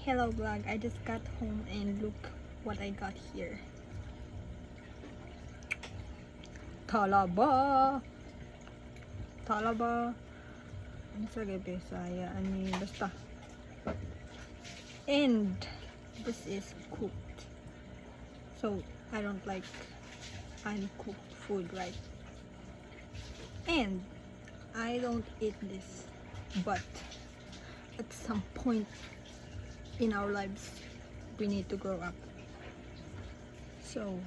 Hello vlog, I just got home and look what I got here. Talaba! Talaba! Ang sagay Bisaya, ani basta. And this is cooked. So I don't like uncooked food, right? And I don't eat this, but at some point in our lives we need to grow up. So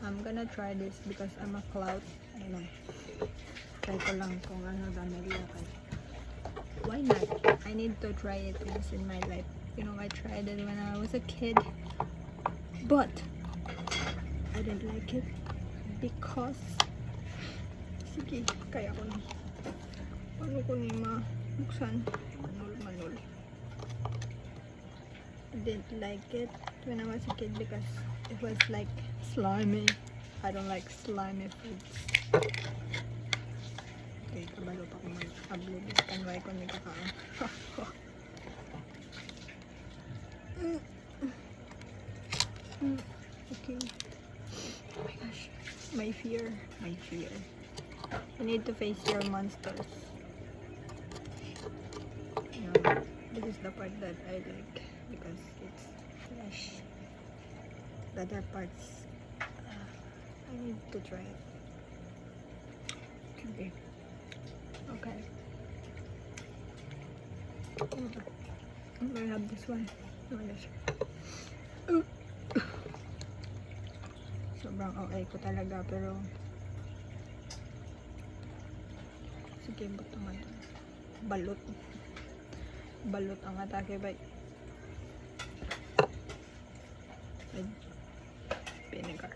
I'm gonna try this because I'm a clout. I don't know. Try ko lang kung ano damay kay. Why not? I need to try it once in my life. You know, I tried it when I was a kid, but I didn't like it because sige, kaya ko na. Paano ko ni mabuksan? Manol. I didn't like it when I was a kid because it was like slimy. I don't like slimy foods. Okay, kabalo pa ko mag-upload. Kanway ko ni kakaon. Okay. Oh my gosh. My fear. You need to face your monsters. This is the part that I like because it's fresh. The other parts, I need to try it. Okay. I'm gonna have this one. Oh my gosh. Sobrang okay ko talaga pero sige, ba't naman balot ang atake by with vinegar.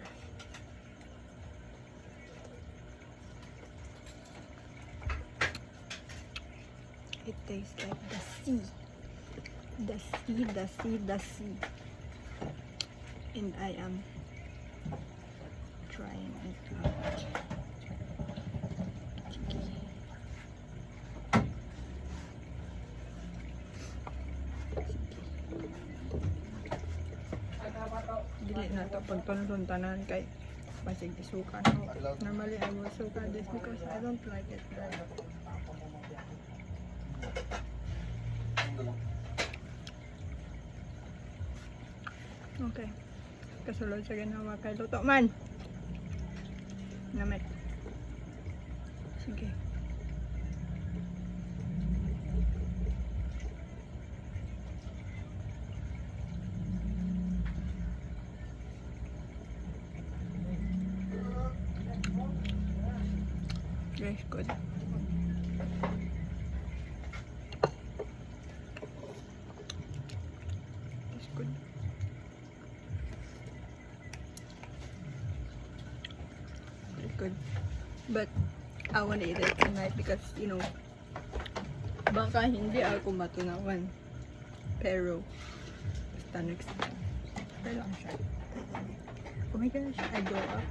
It tastes like the sea. And I am trying it out. Dili na ito pagtuntanan kay basig isuka. Normally I will suka this because I don't like it. Okay. Kasulod sa ginawa kay luto man. Namit. Sige. Very good. It's good. Very good. But I want to eat it tonight because, you know, baka hindi ako matunawan. Pero, basta next time. Pero lang siya. Oh my gosh, I grow up.